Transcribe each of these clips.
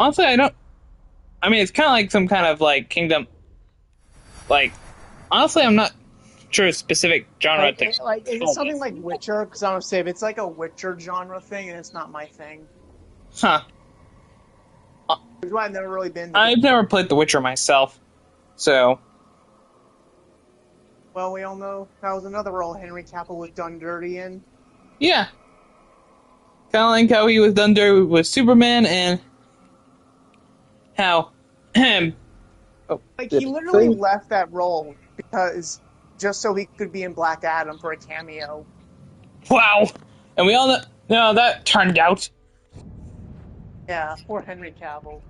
Honestly, I don't. I mean, it's kind of like some kind of like kingdom. Like, honestly, I'm not sure specific genre to Like is it call something this. like Witcher? Because I'm gonna say if it's like a Witcher genre thing, and it's not my thing. Huh. Which is why I've never really been to. I've never played The Witcher myself, so Well, we all know that was another role Henry Cavill was done dirty in. yeah. Kind of like how he was done dirty with Superman, and how him. Oh, Like did he it literally say? left that role because just so he could be in Black Adam for a cameo. Wow. And we all know how that turned out. Yeah, poor Henry Cavill.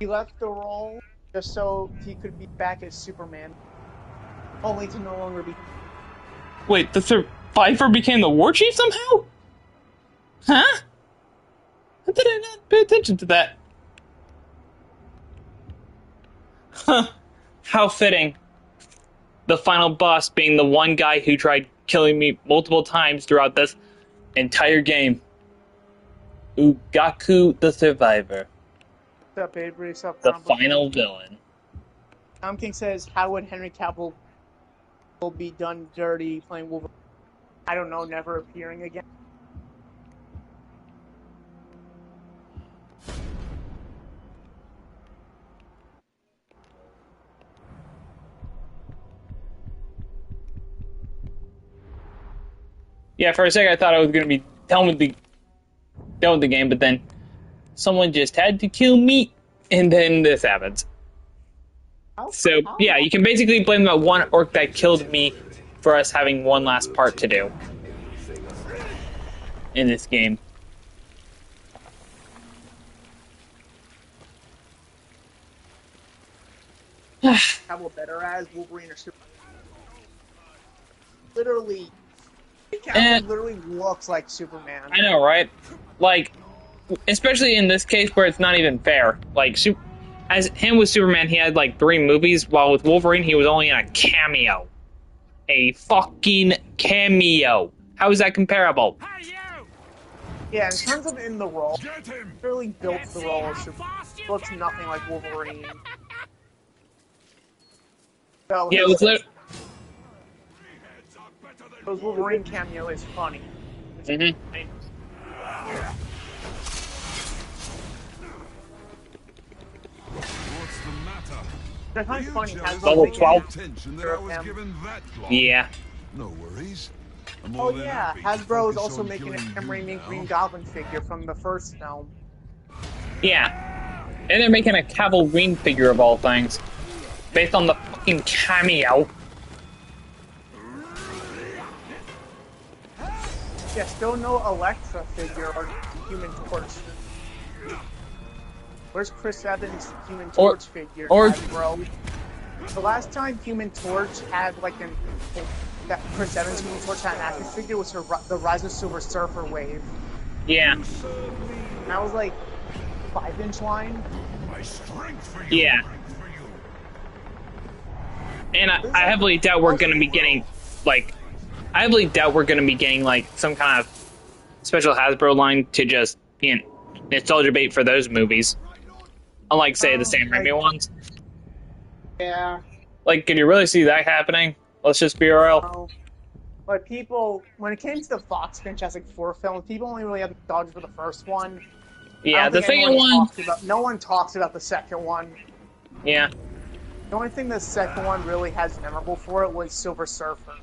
He left the role just so he could be back as Superman, only to no longer be. Wait, the survivor became the war chief somehow? Huh? How did I not pay attention to that? Huh. How fitting. The final boss being the one guy who tried killing me multiple times throughout this entire game. Ugaku the Survivor. What's up, Avery? What's up, The Complicated? final villain. Tom King says, "How would Henry Cavill be done dirty playing Wolverine? I don't know, never appearing again." Yeah, for a second I thought I was going to be done with the game, but then someone just had to kill me, and then this happens. So, yeah, you can basically blame that one orc that killed me for us having one last part to do in this game. Cavill better as Wolverine or Superman? Literally, Cavill literally looks like Superman. I know, right? Like, especially in this case where it's not even fair. Like, as him with Superman, he had like 3 movies, while with Wolverine, he was only in a cameo. A fucking cameo. How is that comparable? Yeah, in terms of in the role, he really built the role of Superman. Looks nothing like Wolverine. So Yeah, it was his Wolverine cameo is funny. Mhm. What's the matter? I find it funny. Level 12. Attention that I was given that long. Yeah. No worries. Oh yeah, Hasbro is also making a Sam Raimi Green Goblin figure from the first film. Yeah. And they're making a Cavill Green figure of all things. Based on the fucking cameo. Yeah, still no Elektra figure or Human Torch. Where's Chris Evans' Human Torch figure, Hasbro? The last time Human Torch had like that Chris Evans Human Torch had an action figure was the Rise of Silver Surfer wave. Yeah. And that was like 5-inch line. Yeah. And I heavily doubt we're gonna be getting like some kind of special Hasbro line to just nostalgia bait for those movies. Unlike say the Sam Raimi ones. Yeah. Like, can you really see that happening? Let's just be real. But people, when it came to the Fox Fantastic Four film, people only really had nostalgia for the first one. Yeah, the second one. No one talks about the second one. Yeah. The only thing the second one really has memorable for it was Silver Surfer.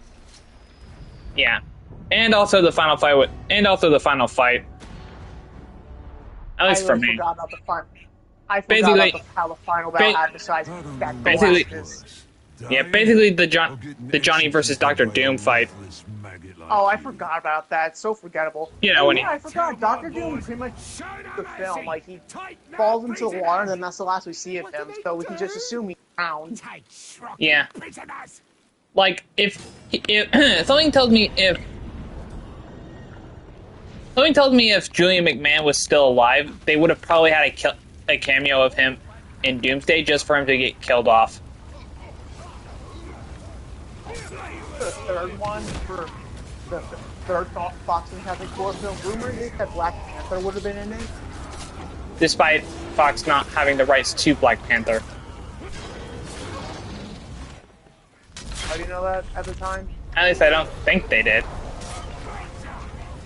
Yeah, and also the final fight At least for me. Forgot about the final. I forgot about how the final battle had besides that Galactus. Yeah, basically the Johnny versus Doctor Doom fight. Oh, I forgot about that. It's so forgettable. You know, I forgot. Doctor Doom pretty much the film. Like, he falls into the water, and then that's the last we see of him. So we can just assume he's drowned. Yeah. Like, if something tells me if Julian McMahon was still alive, they would have probably had a cameo of him in Doomsday just for him to get killed off. The third one for the third Fox Fantastic Four film. Rumor is that Black Panther would have been in it. despite Fox not having the rights to Black Panther. How do you know that at the time? At least I don't think they did.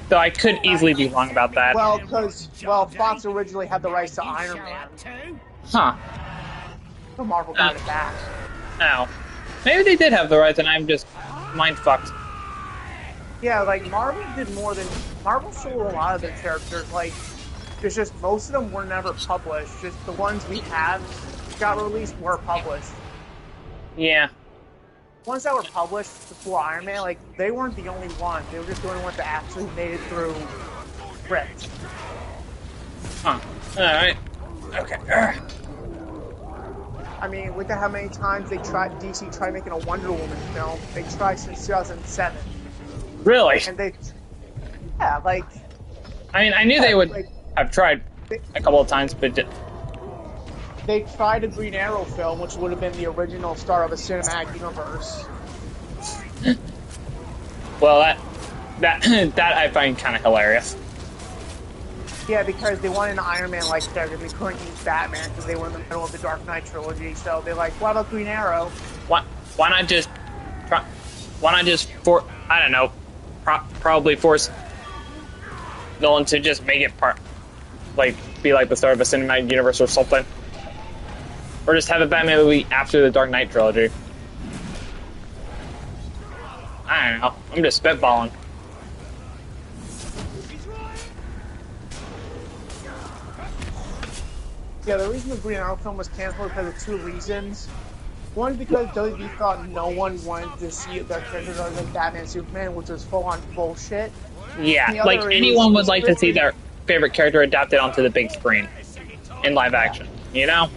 Though I could easily be wrong about that. Well, because Fox originally had the rights to Iron Man. Huh. So Marvel got it back. Oh. Maybe they did have the rights and I'm just mind-fucked. Yeah, like, Marvel sold a lot of their characters, like, it's just most of them were never published, just the ones we have got released were published. Yeah. Ones that were published before Iron Man, like, they weren't the only ones, they were just the only ones that actually made it through script. Huh. Alright. Okay. I mean, look at how many times DC tried making a Wonder Woman film. They tried since 2007. Really? And yeah, like... I mean, I knew they would have tried a couple of times, but... They tried a Green Arrow film, which would have been the original start of a cinematic universe. Well, that I find kind of hilarious. Yeah, because they wanted an Iron Man-like character. They couldn't use Batman because they were in the middle of the Dark Knight trilogy. So they're like, "What about Green Arrow?" Why not just I don't know, probably force Nolan to just make it be like the start of a cinematic universe or something, or just have a Batman movie after the Dark Knight trilogy. I don't know. I'm just spitballing. Yeah, the reason the Green Arrow film was canceled because of two reasons. One is because WB thought no one wanted to see their characters other than Batman and Superman, which was full-on bullshit. Yeah, like anyone would like to see their favorite character adapted onto the big screen in live action, you know?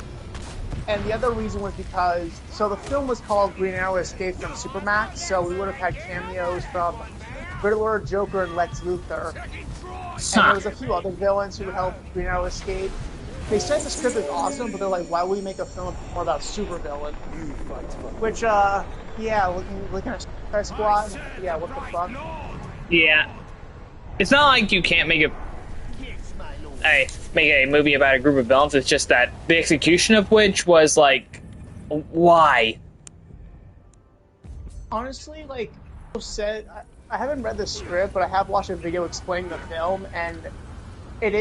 And the other reason was because, so the film was called Green Arrow Escape from Supermax, so we would have had cameos from Riddler, Joker, and Lex Luthor. And there was a few other villains who would help Green Arrow escape. They said the script is awesome, but they're like, why would we make a film more about supervillain? Which, yeah, looking at Suicide Squad, yeah, what the fuck? Yeah. It's not like you can't make a movie about a group of villains, it's just that the execution of which was like, why? Honestly, like, I haven't read the script, but I have watched a video explaining the film, and it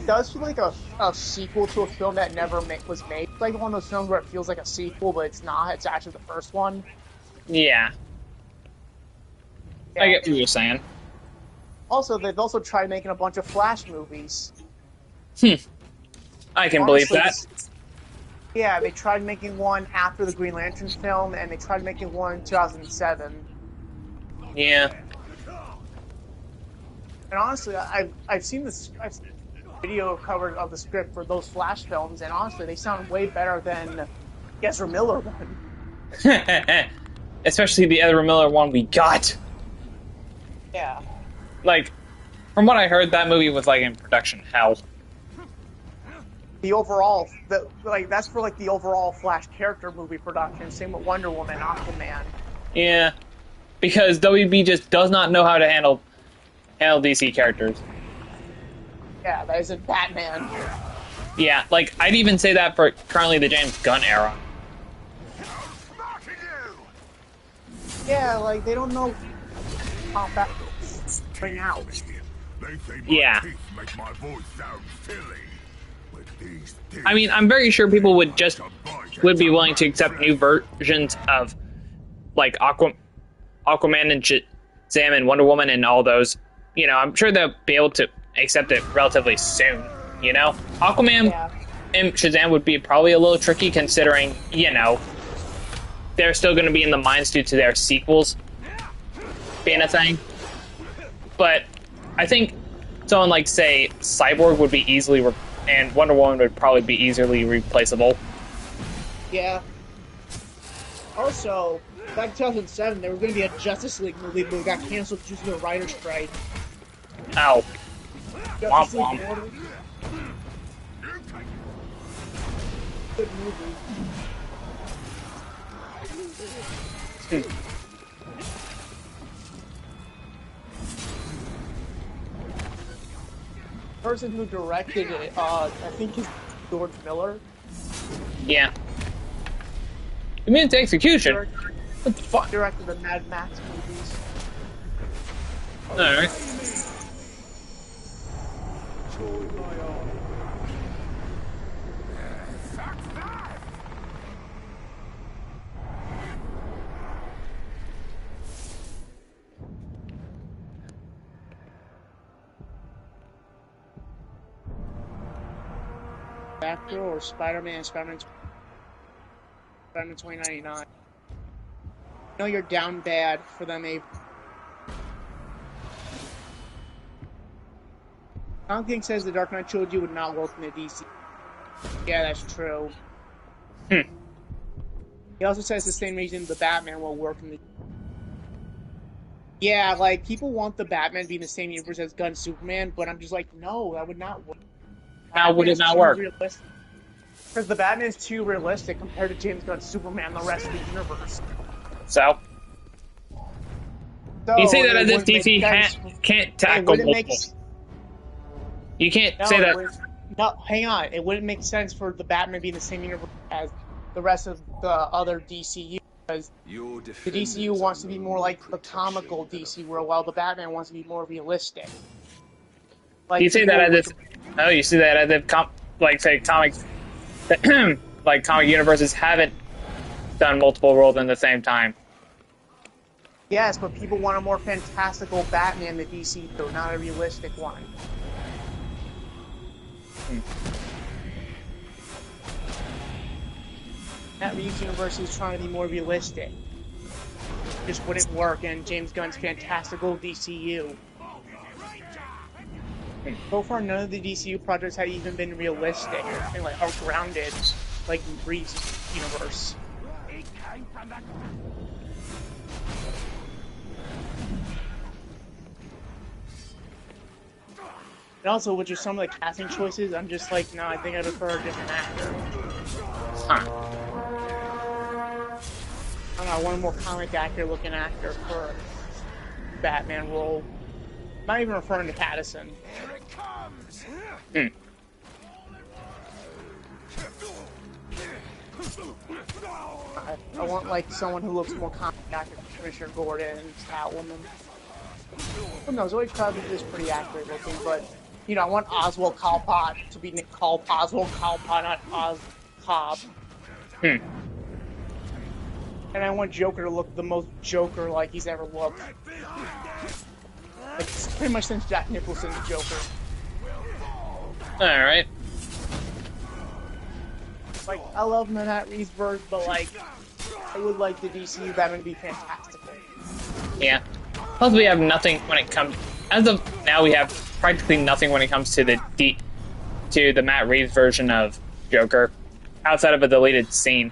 does feel like a sequel to a film that never was made. It's like one of those films where it feels like a sequel, but it's not. It's actually the first one. Yeah. I get what you're saying. Also, they've also tried making a bunch of Flash movies. I can believe that. Yeah, they tried making one after the Green Lantern film, and they tried making one in 2007. Yeah. And honestly, I've seen this video cover of the script for those Flash films, and honestly, they sound way better than Ezra Miller one. Especially the Ezra Miller one we got. Yeah. Like, from what I heard, that movie was like in production hell. That's for like the overall Flash character movie production. Same with Wonder Woman, Aquaman. Yeah, because WB just does not know how to handle DC characters. Yeah, that isn't Batman. Yeah, like I'd even say that for currently the James Gunn era. Yeah, like they don't know how that bring out. Yeah. I mean, I'm very sure people would be willing to accept new versions of like Aquaman and Shazam and Wonder Woman and all those. You know, I'm sure they'll be able to accept it relatively soon. You know, Aquaman and Shazam would be probably a little tricky considering, you know, they're still going to be in the minds due to their sequels being a thing. But I think someone like, say, Cyborg would be easily, and Wonder Woman would probably be easily replaceable. Yeah. Also, back in 2007, there was going to be a Justice League movie, but it got canceled due to the writer's strike. Ow. Justice Womp League womp. Order. Good movie. person who directed it, I think is George Miller. Yeah. You mean it's execution? What the fuck? Directed the Mad Max movies. Alright. Batgirl or Spider-Man 2099. I know you're down bad for them, Abe. Tom King says the Dark Knight trilogy would not work in the DC. Yeah, that's true. He also says the same reason the Batman will work in the... Yeah, like, people want the Batman to be in the same universe as Gunn Superman, but I'm just like, no, that would not work. How would it not work? Because the Batman is too realistic compared to James Gunn's Superman and the rest of the universe. So? You say that as if DC can't tackle multiple. You can't say that. No, hang on. It wouldn't make sense for the Batman to be in the same universe as the rest of the other DCU, because the DCU wants to be more like the comical DC world, while the Batman wants to be more realistic. Like, you say that as if... Oh, you see that as if, say, comics... like, comic universes haven't done multiple worlds in the same time. Yes, but people want a more fantastical Batman than DC, though, not a realistic one. That Reeves universe is trying to be more realistic. Just wouldn't work in James Gunn's fantastical DCU. So far, none of the DCU projects have even been realistic and like are grounded, like Reeves' universe. And also, with just some of the casting choices, I'm just like, no, I think I prefer a different actor. Huh. I don't know, I want a more comic actor-looking actor for Batman role. I'm not even referring to Pattinson. I want like someone who looks more comic actor, Commissioner Gordon, Catwoman. Who knows? Zoe Kravitz is pretty accurate looking, but you know, I want Oswald Cobblepot to be Nick Oswald Cobblepot, not Oz Cobb. And I want Joker to look the most Joker-like he's ever looked. Like, pretty much since Jack Nicholson's Joker. Alright. Like, I love Matt Reeves' verse, but like, I would like the DCU Batman to be fantastical. Yeah. Plus, we have nothing when it comes... As of now, we have practically nothing when it comes to the Matt Reeves version of Joker, outside of a deleted scene.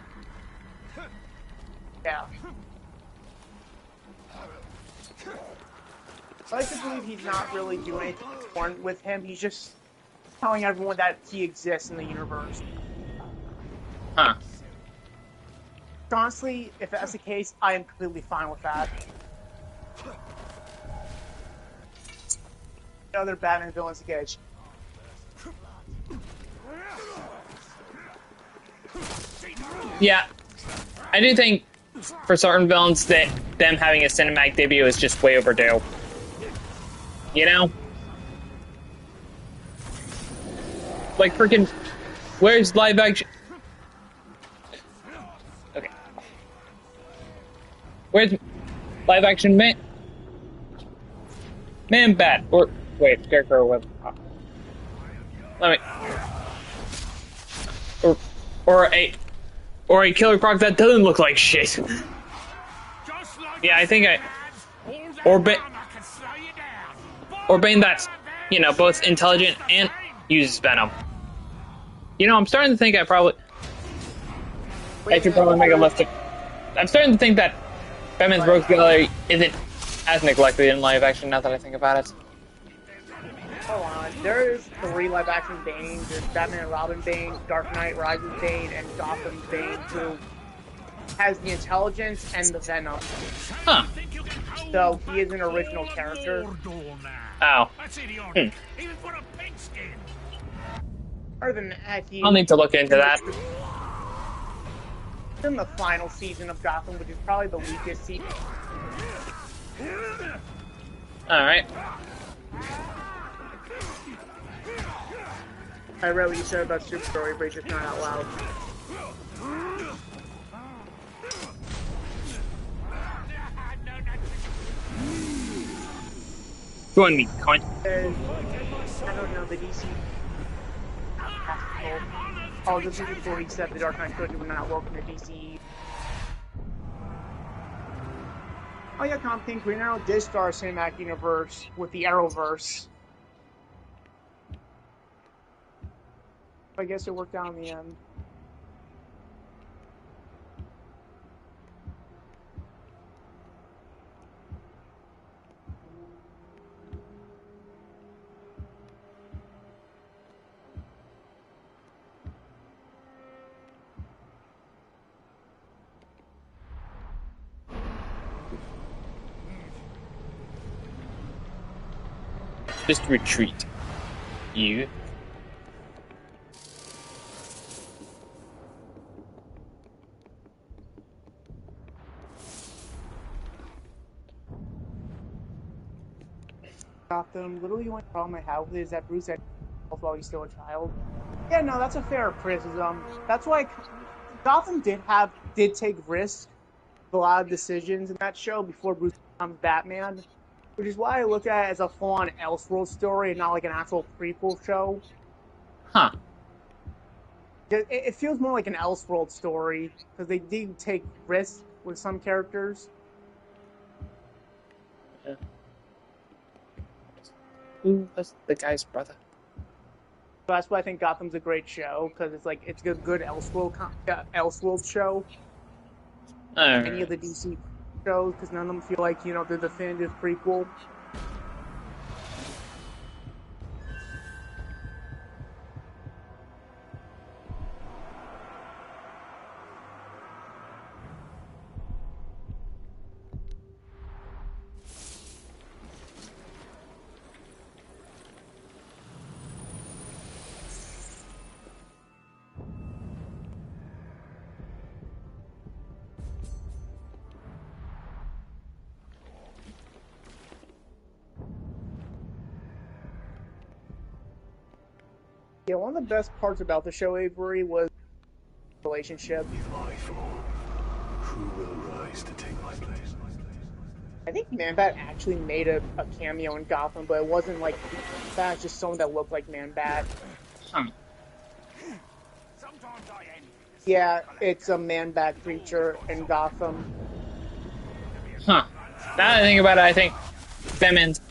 Yeah. I like to believe he's not really doing anything important with him. He's just telling everyone that he exists in the universe. Huh. Honestly, if that's the case, I am completely fine with that. Other Batman villains to get Yeah. I do think, for certain villains, that them having a cinematic debut is just way overdue. You know? Like, freaking... Where's live action... Okay. Where's live action Man-Bat? Or... Wait, Scarecrow was... Let me... Or a Killer Croc that doesn't look like shit. Yeah, I think Or Bane that's, you know, both intelligent and uses Venom. You know, I'm starting to think I should probably make a list of... I'm starting to think that Batman's Rogues Gallery isn't as neglected in live action now that I think about it. Hold on, there's 3 live-action Banes. There's Batman and Robin Bane, Dark Knight Rises Bane, and Gotham Bane, too. has the intelligence and the venom. Huh. So he is an original character. Oh. Other than that, I'll need to look into that. In the final season of Gotham, which is probably the weakest season. Alright. I read what you said about Superstory, but it's just not out loud. Join me, coin. I don't know, the DC. Oh, this is before he said the Dark Knight Trilogy would not welcome the DC. Oh yeah, Tom King Green Arrow did star cinematic universe with the Arrowverse. I guess it worked out in the end. Just retreat. You. Gotham, literally the only problem I have with it is that Bruce had while he's still a child. Yeah, no, that's a fair criticism. That's why Gotham did take risks with a lot of decisions in that show before Bruce becomes Batman, which is why I look at it as a full-on Elseworld story and not like an actual prequel show. Huh. It feels more like an Elseworld story because they do take risks with some characters. Yeah. Who was the guy's brother? So that's why I think Gotham's a great show, because it's like it's a good Elseworld show. Any of the DC shows, because none of them feel like the definitive prequel. Yeah, one of the best parts about the show, Avery, was the relationship. Who will rise to take my place? I think Man-Bat actually made a cameo in Gotham, but it wasn't like that. It's just someone that looked like Man-Bat. Huh. Yeah, it's a Man-Bat creature in Gotham. Huh. Now that I think about it, I think Batman's,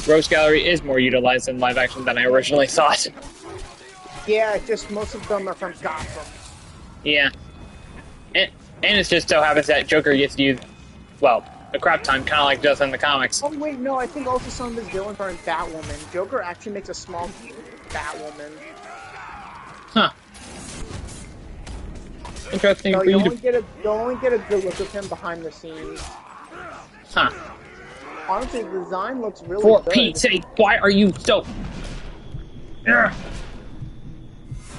Rogues Gallery is more utilized in live action than I originally thought. Yeah, just most of them are from Gotham. Yeah. And it just so happens that Joker gets used, well, a crap ton, kind of like does in the comics. Oh, wait, no, I think also some of his villains are in Batwoman. Joker actually makes a small Batwoman. Huh. Interesting. No, you only get a good look of him behind the scenes. Huh. Honestly, the design looks really For good. Pete's sake, why are you so... Ugh.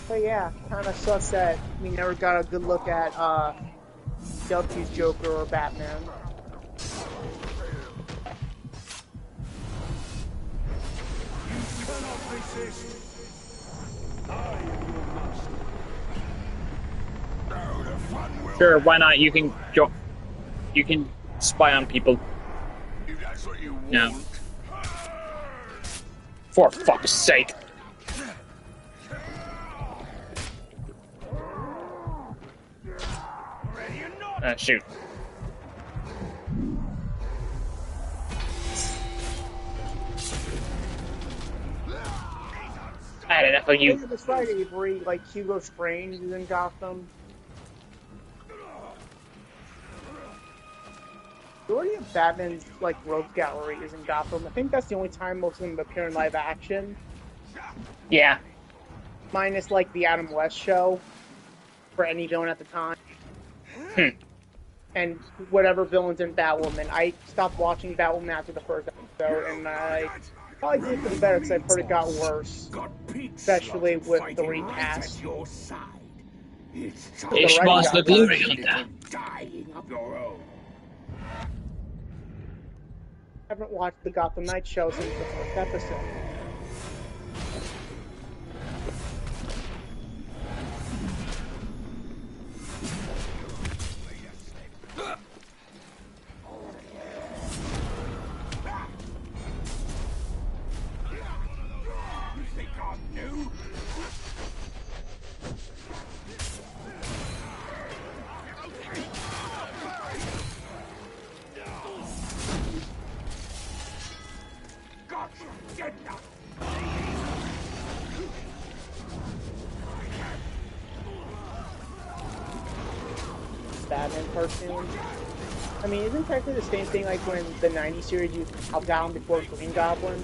But yeah, kind of sucks that we never got a good look at Delphi's Joker or Batman. Sure, why not? You can spy on people. If that's what you want. No. For fuck's sake. Shoot. I had enough of you. That's right, Avery. Like, Hugo Strange is in Gotham. The majority of Batman's, Rogues Gallery is in Gotham. I think that's the only time most of them appear in live action. Yeah. Minus, the Adam West show for any villain at the time. Hmm. And whatever villains in Batwoman. I stopped watching Batwoman after the first episode, and I probably did for the better because I've heard it got worse, especially with the recast. Ich writing was got the glory worse. hunter. I haven't watched the Gotham Knights show since the first episode. Batman cartoon. I mean, isn't technically the same thing like when the '90s series used Hobgoblin before Green Goblin?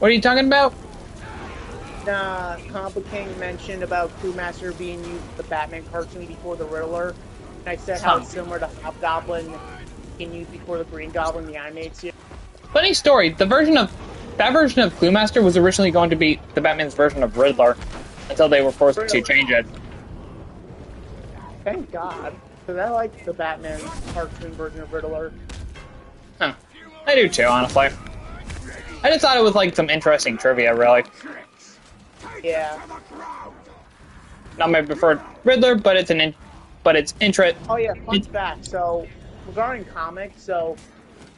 What are you talking about? Comic Book King mentioned about Crewmaster being used in the Batman cartoon before the Riddler. And I said how it's similar to Hobgoblin being used before the Green Goblin, the animated series. Funny story. That version of Cluemaster was originally going to be the Batman's version of Riddler, until they were forced to change it. Thank God, because I like the Batman cartoon version of Riddler. Huh. I do too, honestly. I just thought it was like some interesting trivia, really. Yeah. Not my preferred Riddler, but it's interest. Oh yeah, fun fact. So regarding comics, so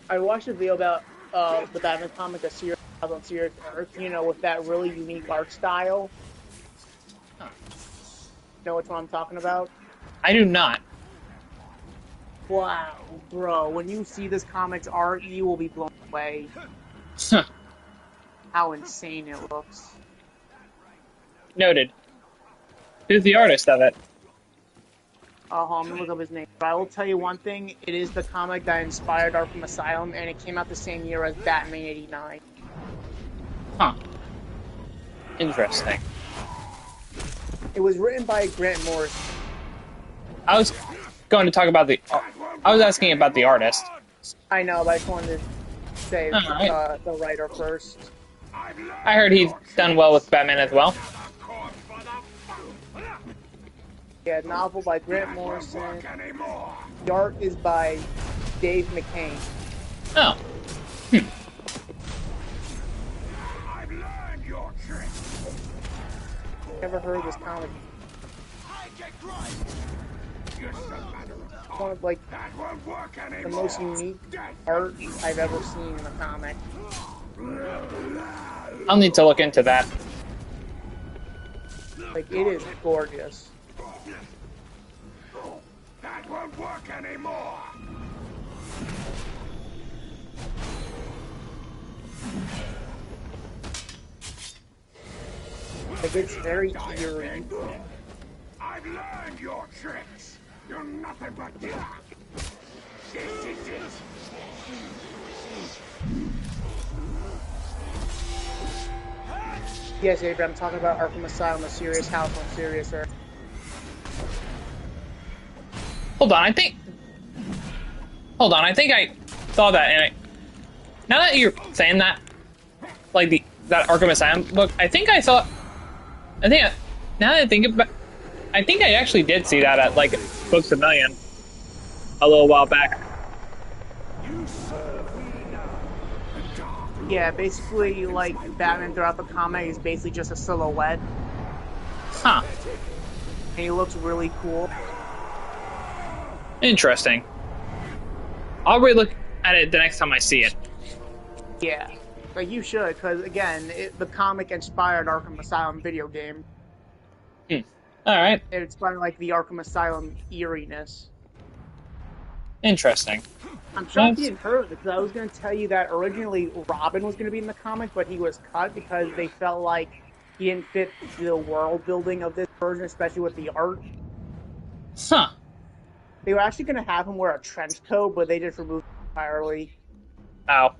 I watched a video about the Batman comic, on Serious Earth. You know, with that really unique art style. Huh. Know which one I'm talking about? I do not. Wow, bro! When you see this comic's art, you will be blown away. Huh. How insane it looks. Noted. Who's the artist of it? I'm gonna look up his name. But I will tell you one thing: it is the comic that inspired Arkham Asylum, and it came out the same year as Batman '89. Huh. Interesting. It was written by Grant Morrison. I was going to talk about I was asking about the artist. I know, but I just wanted to say right. The writer first. I heard he's done well with Batman as well. Yeah, novel by Grant Morrison. The art is by Dave McCain. Oh. Never heard of this comic. One of like the most unique art I've ever seen in a comic. I'll need to look into that. Like, it is gorgeous. That won't work anymore. Like, it's very eerie. I've learned your tricks. You're nothing but junk. This is it. Yes, Avery, I'm talking about Arkham Asylum, a serious house on Serious Earth. Hold on, I think I saw that, and now that you're saying that, like that Arkham Asylum book, now that I think about, I think I actually did see that at like Books A Million a little while back. Yeah, basically, like, Batman throughout the comic is basically just a silhouette. Huh. And he looks really cool. Interesting. I'll re-look at it the next time I see it. Yeah. Like, you should, because, again, the comic inspired Arkham Asylum video game. Alright. It inspired, like, the Arkham Asylum eeriness. Interesting. I'm shocked you didn't heard of it, because I was going to tell you that originally Robin was going to be in the comic, but he was cut because they felt like he didn't fit the world building of this version, especially with the art. Huh. They were actually going to have him wear a trench coat, but they just removed it entirely. Ow.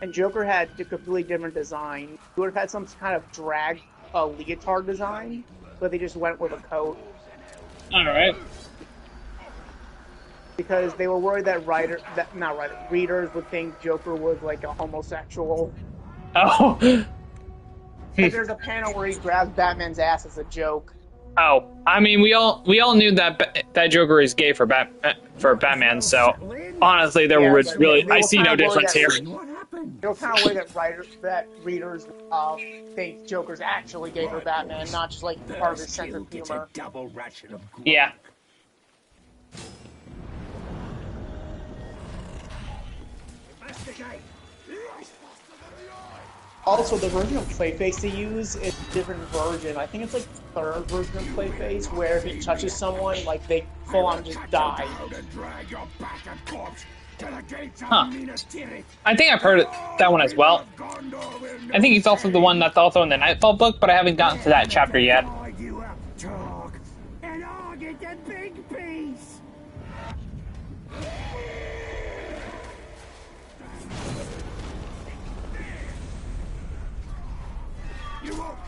And Joker had a completely different design. He would have had some kind of drag leotard design, but they just went with a coat. All right. Because they were worried that readers would think Joker was like a homosexual. Oh. Because there's a panel where he grabs Batman's ass as a joke. Oh, I mean, we all knew that that Joker is gay for Batman. So honestly, there was really I see no difference here. They were kind of worried that readers think Joker's actually gay for Batman, not just like part of his sense of humor. Yeah. Also, the version of Clayface they use is a different version. I think it's like the third version of Clayface, where if he touches someone, like they full on just die. Huh. I think I've heard that one as well. I think he's also the one that's also in the Nightfall book, but I haven't gotten to that chapter yet.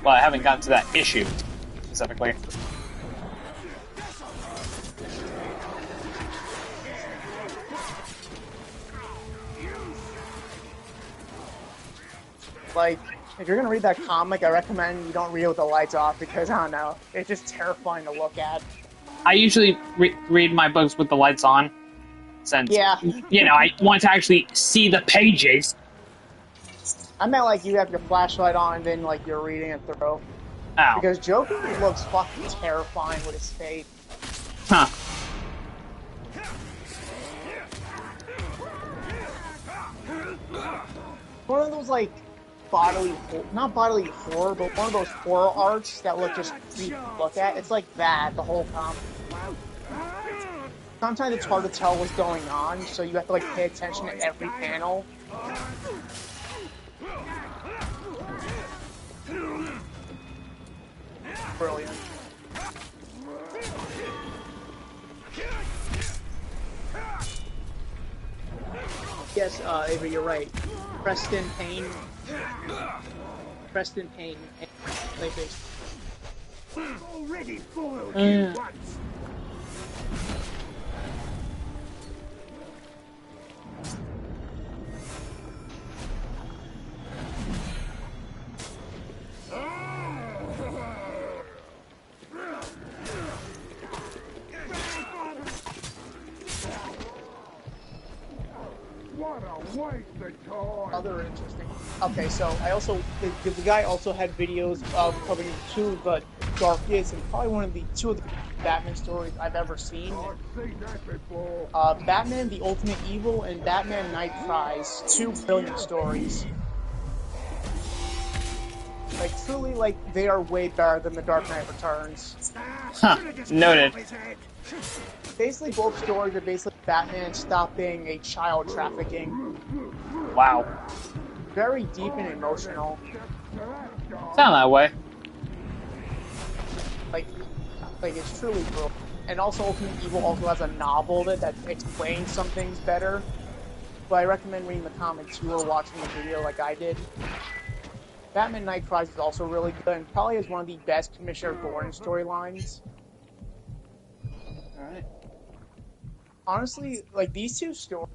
Well, I haven't gotten to that issue, specifically. Like, if you're gonna read that comic, I recommend you don't read it with the lights off, because, I don't know, it's just terrifying to look at. I usually read my books with the lights on, since, yeah. You know, I want to actually see the pages. I meant like you have your flashlight on and then like you're reading it through. Oh. Because Joker looks fucking terrifying with his face. Huh. One of those like not bodily horror, but one of those horror arts that look just creepy to look at. It's like that the whole comic. Sometimes it's hard to tell what's going on, so you have to like pay attention to every panel. Brilliant. Yes, Avery, you're right. Preston Payne. Clayface. Already foiled you once. What a waste of time. Other interesting. Okay, so I also the guy also had videos of covering two of the darkest and probably one of the two of the Batman stories I've ever seen. I've seen that before. Batman: The Ultimate Evil and Batman: Night Cries. Two brilliant stories. Like truly, like they are way better than The Dark Knight Returns. Huh. Noted. Basically, both stories are basically Batman stopping a child trafficking. Wow. Very deep and emotional. Sound that way. Like it's truly brutal. And also, Ultimate Evil also has a novel that explains some things better. But I recommend reading the comics too or watching the video like I did. Batman Night Cries is also really good and probably has one of the best Commissioner Gordon storylines. Alright. Honestly, like these two stories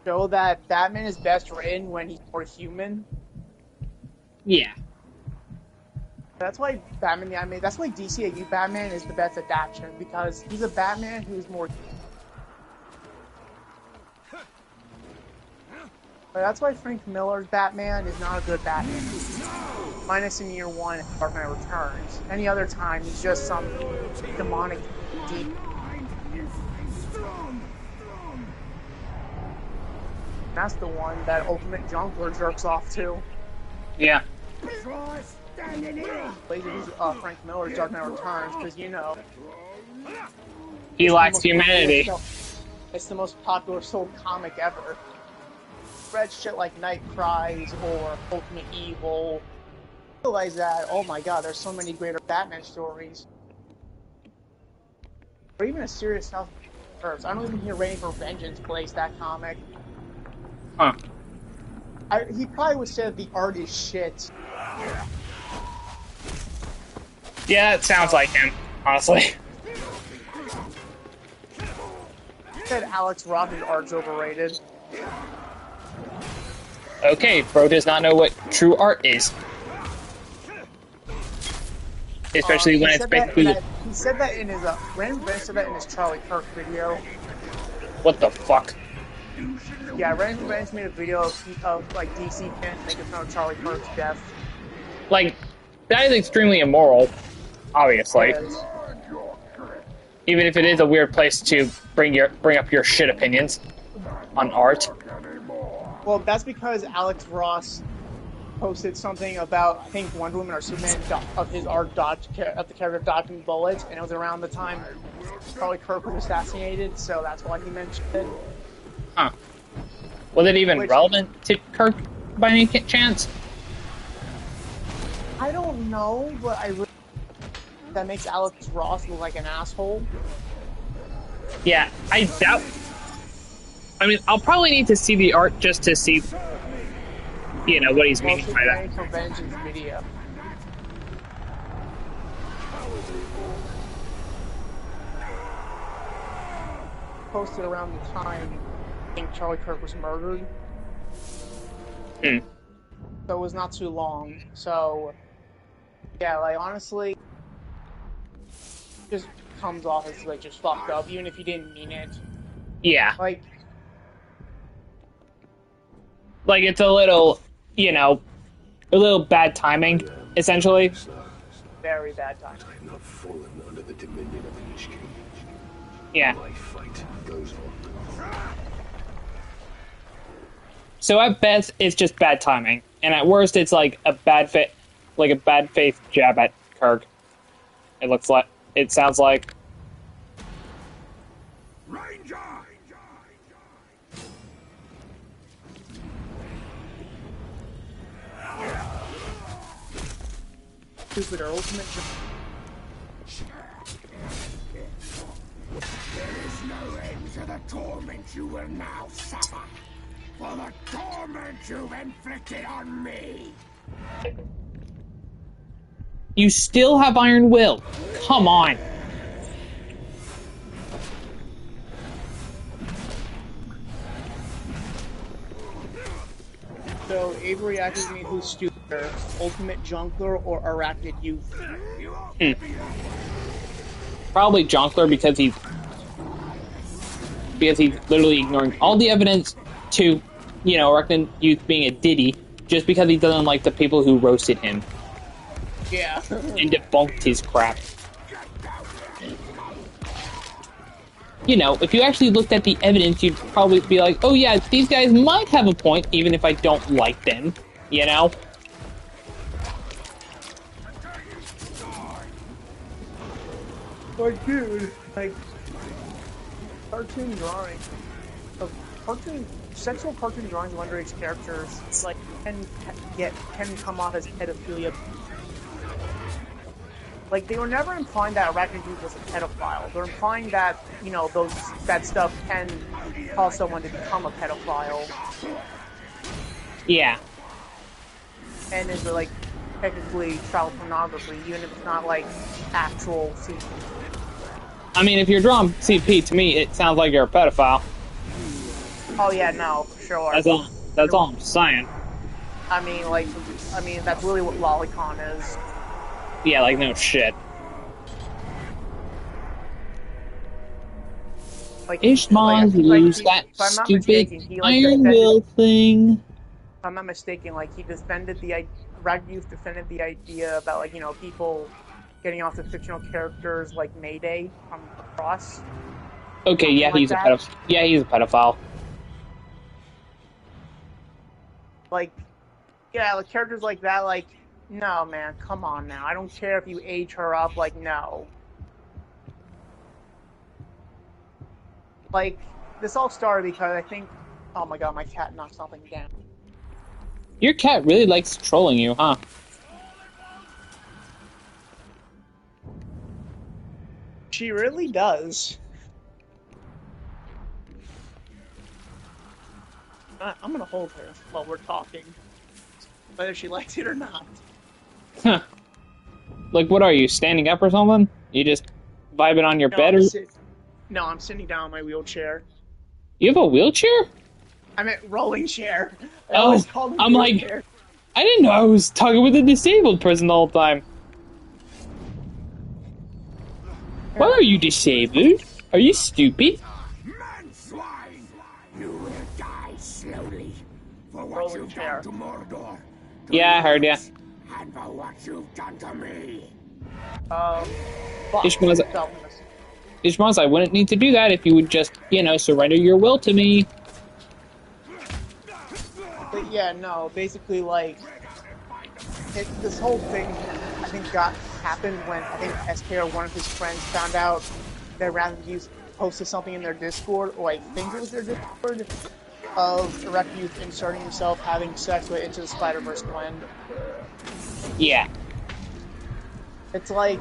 show that Batman is best written when he's more human. Yeah. That's why that's why DCAU Batman is the best adaptation, because he's a Batman who's more. But that's why Frank Miller's Batman is not a good Batman. Minus in year one, Dark Knight Returns. Any other time, he's just some demonic demon. That's the one that Ultimate Junkler jerks off to. Yeah. Plays Frank Miller's Dark Knight Returns, because you know. He lacks humanity. It's the most popular sold comic ever. Read shit like Night Cries or Ultimate Evil. Realize that, oh my god, there's so many greater Batman stories. Or even a serious House of Curves. I don't even hear Reign for Vengeance plays that comic. Huh. He probably would say that the art is shit. Yeah, it sounds like him, honestly. said Alex Ross's art's overrated. Okay, bro does not know what true art is. Especially when it's basically... He said that in his... Random Ben said that in his Charlie Kirk video. What the fuck? Yeah, Random Ben's made a video of like, DC fans making fun of Charlie Kirk's death. Like, that is extremely immoral, obviously. Even if it is a weird place to bring up your shit opinions on art. Well, that's because Alex Ross posted something about, I think, Wonder Woman or Superman of his art of the character dodging bullets, and it was around the time Charlie Kirk was assassinated, so that's why he mentioned it. Huh. Was it even relevant to Kirk by any chance? I don't know, but that makes Alex Ross look like an asshole. Yeah, I doubt... I mean, I'll probably need to see the art just to see, you know, what he's meaning by that. For Vengeance video. Posted around the time I think Charlie Kirk was murdered. Hmm. So it was not too long. So, yeah, like, honestly, just comes off as, like, just fucked up, even if you didn't mean it. Yeah. Like, it's a little, you know, a little bad timing, essentially. Very bad timing. I have not fallen under the dominion of the Lich King. Yeah. My fight goes on. So at best, it's just bad timing, and at worst, it's like a bad faith jab at Kirk. It sounds like. Ranger! Stupid or ultimate. There is no end to the torment you will now suffer. For the torment you've inflicted on me. You still have Iron Will. Come on. So, Avery asked me who's stupider, Ultimate Junkler or Arachnid Youth? Probably Jonkler because he's literally ignoring all the evidence to, you know, Arachnid Youth being a ditty just because he doesn't like the people who roasted him. Yeah. And debunked his crap. You know, if you actually looked at the evidence, you'd probably be like, oh yeah, these guys might have a point, even if I don't like them, you know? Like, dude, like, sexual cartoon drawings of underage characters, like, can come off as pedophilia. Like, they were never implying that Arachnid Youth was a pedophile. They're implying that, you know, that stuff can cause someone to become a pedophile. Yeah. And is like technically child pornography, even if it's not like actual CP. I mean, if you're drawing CP, to me, it sounds like you're a pedophile. Oh yeah, no, for sure. That's all I'm saying. I mean, that's really what Lolicon is. Yeah, like, no shit. Like, Ishmael's lose that stupid Iron Will thing. If I'm not mistaken, like, Arachnid Youth defended the idea about, like, you know, people getting off the fictional characters like Mayday from Cross. Okay, yeah, he's a pedophile. Yeah, he's a pedophile. Like, yeah, like, characters like that, like, no, man, come on now. I don't care if you age her up, like, no. Like, this all started because I think... Oh my god, my cat knocked something down. Your cat really likes trolling you, huh? She really does. I'm gonna hold her while we're talking. Whether she likes it or not. Huh. Like, what are you, standing up or something? You just vibing on your bed? No, I'm sitting down in my wheelchair. You have a wheelchair? I meant rolling chair. I Oh, always called him I'm like, wheelchair. I didn't know I was talking with a disabled person the whole time. Why are you disabled? Are you stupid? Man swine! You will die slowly for what Rolling you've chair. done to Mordor. To Yeah, I heard ya. yours, and for what you've done to me. Fuck. Ishmael's- Selfness. Ishmael, I wouldn't need to do that if you would just, surrender your will to me. But yeah, no, basically, like, this whole thing, I think, happened when, I think, SK or one of his friends found out that Random Youth posted something in their Discord, or I think it was their Discord, of Erect Youth inserting himself having sex with Into the Spider-Verse Gwen. Yeah. It's like,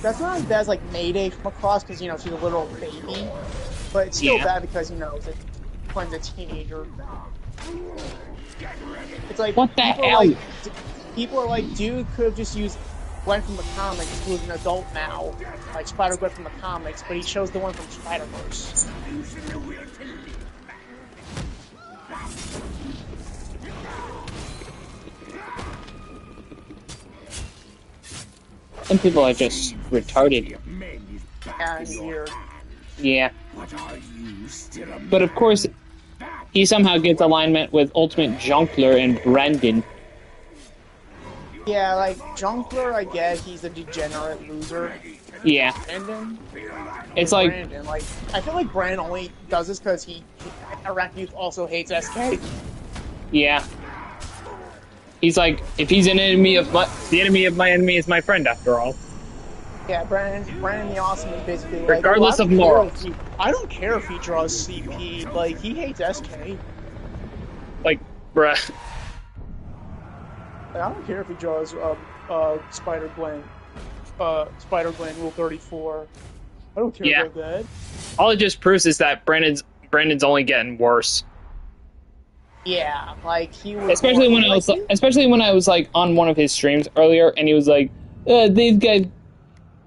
that's not as bad as, like, Mayday from across, because, she's a little baby, but it's still bad because, it's Gwen's a teenager. It's like, What the hell? People are like, dude could have just used Gwen from the comics, who is an adult now, like Spider-Gwen from the comics, but he chose the one from Spider-Verse. Some people are just retarded. And weird. Yeah. But of course, he somehow gets alignment with Ultimate Junkler and Brandon. Yeah, like, Junkler, I guess, he's a degenerate loser. Yeah. Brandon? It's like... Brandon, like, I feel like Brandon only does this because Iraq Youth also hates SK. Yeah. He's like, if he's an enemy of the enemy of my enemy is my friend, after all. Yeah, Brandon the Awesome is basically like, regardless of morals. I don't care if he draws CP, like, he hates SK. Like, bruh. Like, I don't care if he draws Spider-Gwen Rule 34. I don't care about that. All it just proves is that Brandon's only getting worse. Yeah, like he was. Especially when I was like on one of his streams earlier, and he was like, "These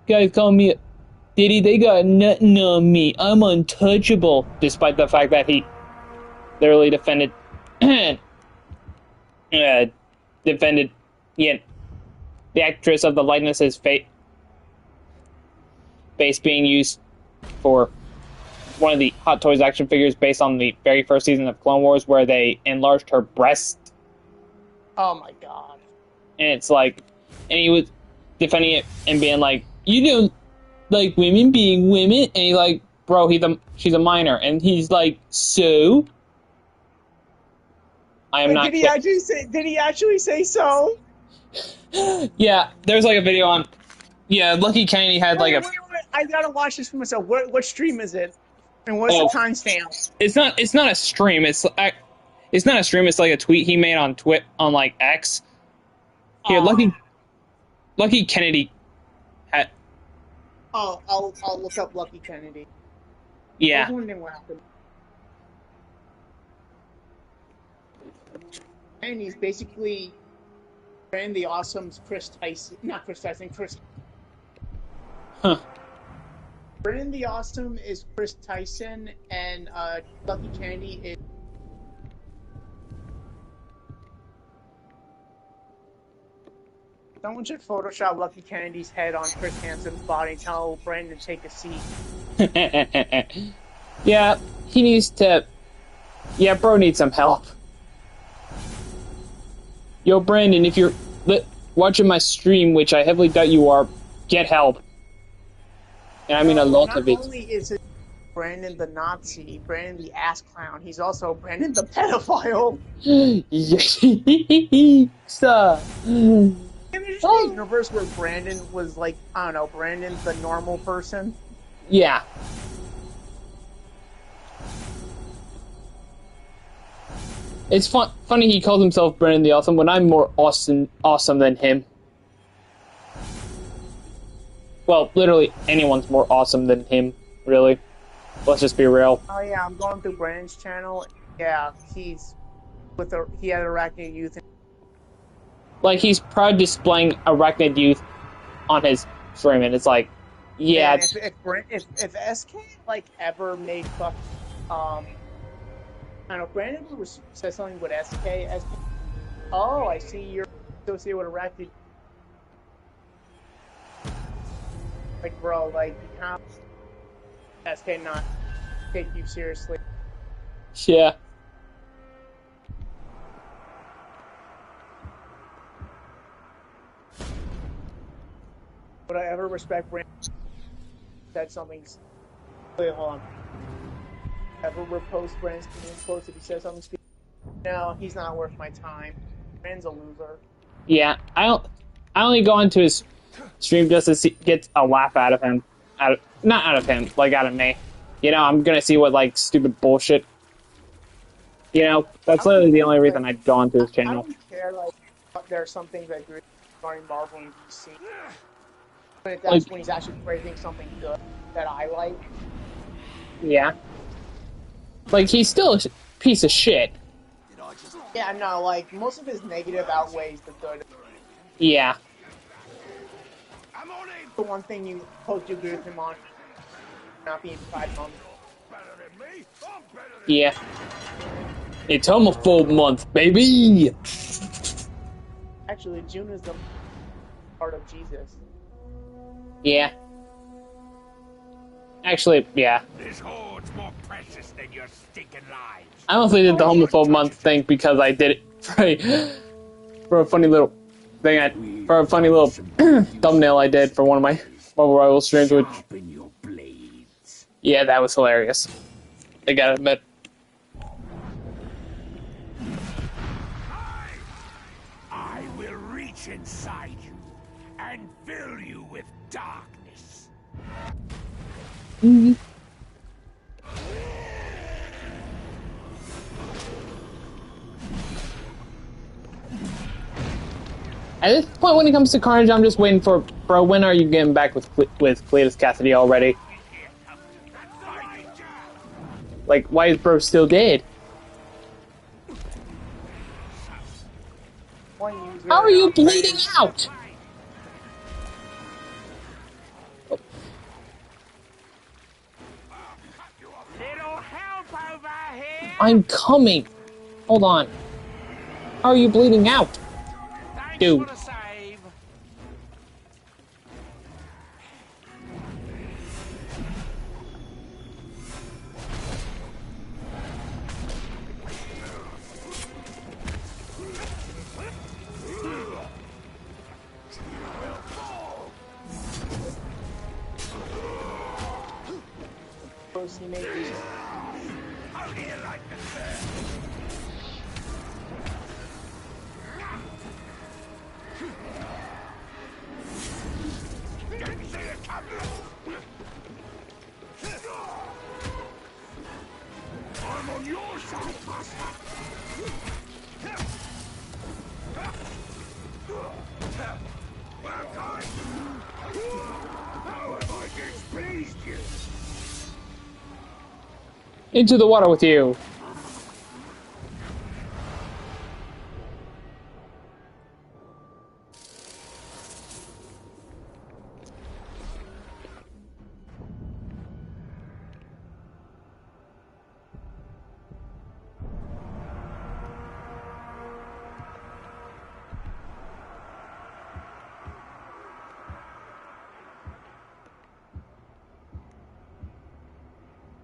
guys call me Diddy. They got nothing on me. I'm untouchable." Despite the fact that he literally defended, the actress of the likeness's face being used for one of the Hot Toys action figures based on the very first season of Clone Wars, where they enlarged her breast. Oh my god. And it's like, and he was defending it and being like, "You don't like women being women," and he's like, "Bro, she's a minor," and he's like, "So?" I am not. Did he actually say so? Yeah, there's like a video on. Yeah, Lucky Kennedy had like a. Wait, I gotta watch this for myself. What stream is it? And what's the timestamp? It's not a stream. It's not a stream. It's like a tweet he made on like X. Here, Lucky Kennedy. I'll look up Lucky Kennedy. Yeah. I was wondering what happened. And he's basically Brandon the Awesome's Chris Tyson. Not Chris Tyson, Chris. Huh. Brandon the Awesome is Chris Tyson, and Lucky Kennedy is. Someone should Photoshop Lucky Kennedy's head on Chris Hansen's body and tell Brandon to take a seat. Yeah, he needs to. Yeah, bro needs some help. Yo, Brandon, if you're watching my stream, which I heavily doubt you are, get help. And I mean a lot of it. Not only is it Brandon the Nazi, Brandon the ass clown, he's also Brandon the pedophile. Stop. There's a universe where Brandon was like, I don't know, Brandon the normal person. Yeah. It's funny he calls himself Brandon the Awesome when I'm more awesome than him. Well, literally anyone's more awesome than him, really. Let's just be real. Oh yeah, I'm going through Brandon's channel. Yeah, he had Arachnid Youth. Like, he's proud displaying Arachnid Youth on his stream, and it's like, yeah. Man, if SK like ever made I don't know, Brandon said something with SK. Oh, I see you're associated with a refugee. Like, bro, like, how SK not take you seriously? Yeah. Would I ever respect Brandon? Said something. Wait, hold on. Ever repost Brandon's post if he says something? No, he's not worth my time. Brandon's a loser. Yeah, I only go into his stream just to get a laugh out of him. Not out of him, like out of me. You know, I'm gonna see what, like, stupid bullshit. You know, that's literally the only reason I'd go onto his channel. I don't care, like, there are some things I agree regarding Marvel and DC. But that's when he's actually praising something good that I like. Yeah. Like, he's still a piece of shit. Yeah, no, like, most of his negative outweighs the good. Yeah. The one thing you supposed to agree with him on, not being 5 months. Yeah. It's homophobe month, baby! Actually, June is the part of Jesus. Yeah. Actually, yeah. This horde's more precious than your stinking lives. I mostly did the homophobe month thing because I did it for a funny little thing. For a funny little thumbnail I did for one of my Marvel Rival streams, which, yeah, that was hilarious. I gotta admit. I will reach inside you and fill you with darkness. Mm-hmm. At this point, when it comes to Carnage, I'm just waiting for, bro, when are you getting back with Cletus Cassidy already? Like, why is bro still dead? How are you bleeding out? I'm coming. Hold on. How are you bleeding out? Dude. I'm on your side, master. How have I displeased you? Into the water with you.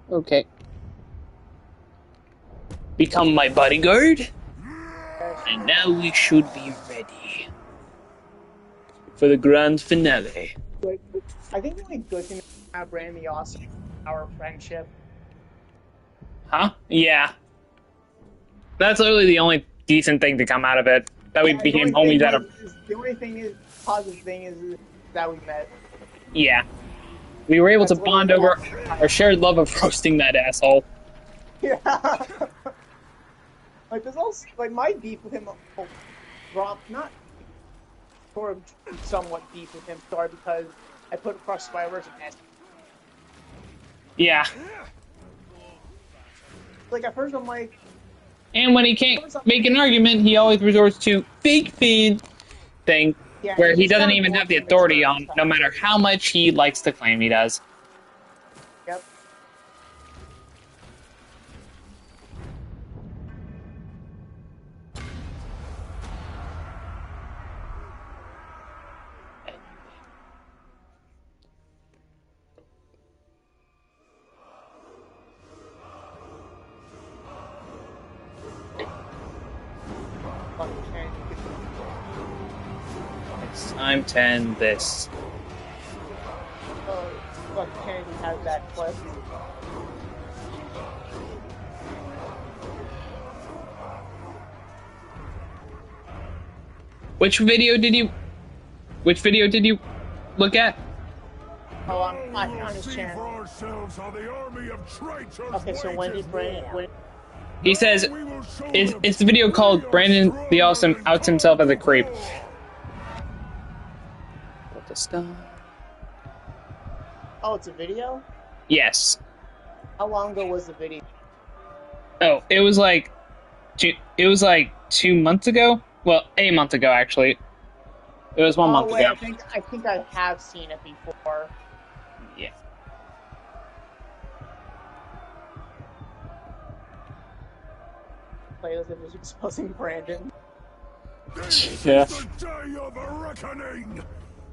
Okay. Become my bodyguard. And now we should be ready for the grand finale. I think the only good thing about Brandon the Awesome is our friendship. Huh? Yeah. That's literally the only decent thing to come out of it. That we became homies out of. The only thing is, positive thing is that we met. Yeah. We were able to bond over our shared love of roasting that asshole. Yeah. Like, there's also, like, my beef with him, not sort of somewhat beef with him, sorry, because I put across Spider-Verse and S. Yeah. Like, at first I'm like... And when he can't make an argument, he always resorts to fake fan thing, yeah, where he doesn't even have the authority on, no matter how much he likes to claim he does. Yep. Time 10 this. Oh, fuck, Kennedy has that clip. Which video did you look at? Oh, on his channel. Okay, so when did Brandon... He says, it's the video called Brandon the Awesome Outs Himself as a Creep. What the stuff? Oh, it's a video? Yes. How long ago was the video? Oh, it was like 2 months ago? Well, a month ago, actually. It was 1 month ago. I think I have seen it before. Yeah. Players of exposing Brandon. Yeah. The day of a reckoning!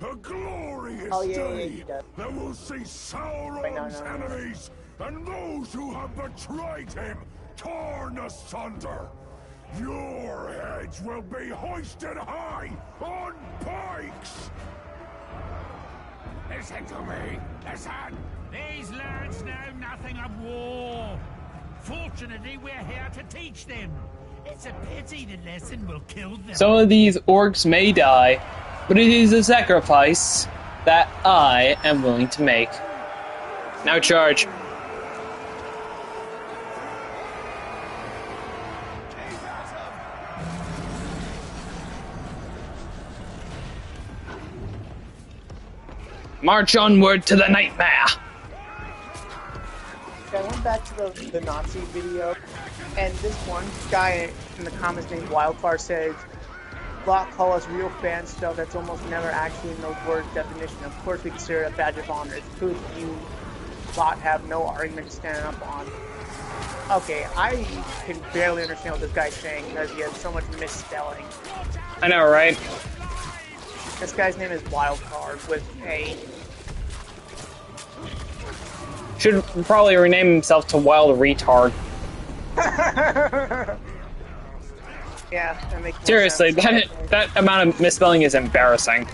A glorious day that will see Sauron's enemies and those who have betrayed him torn asunder. Your heads will be hoisted high on pikes! Listen to me, listen! These lads know nothing of war. Fortunately, we're here to teach them. It's a pity the lesson will kill them. Some of these orcs may die, but it is a sacrifice that I am willing to make. Now charge. March onward to the nightmare. I went back to the Nazi video, and this one guy in the comments named Wildfire says, "Bot call us real fan stuff that's almost never actually in those words definition. Of course we consider it a badge of honor. It's proof you bot have no argument to stand up on." Okay, I can barely understand what this guy's saying because he has so much misspelling. I know, right? This guy's name is Wildcard with a... Should probably rename himself to Wild Retard. Yeah, that makes more Seriously, sense. that amount of misspelling is embarrassing.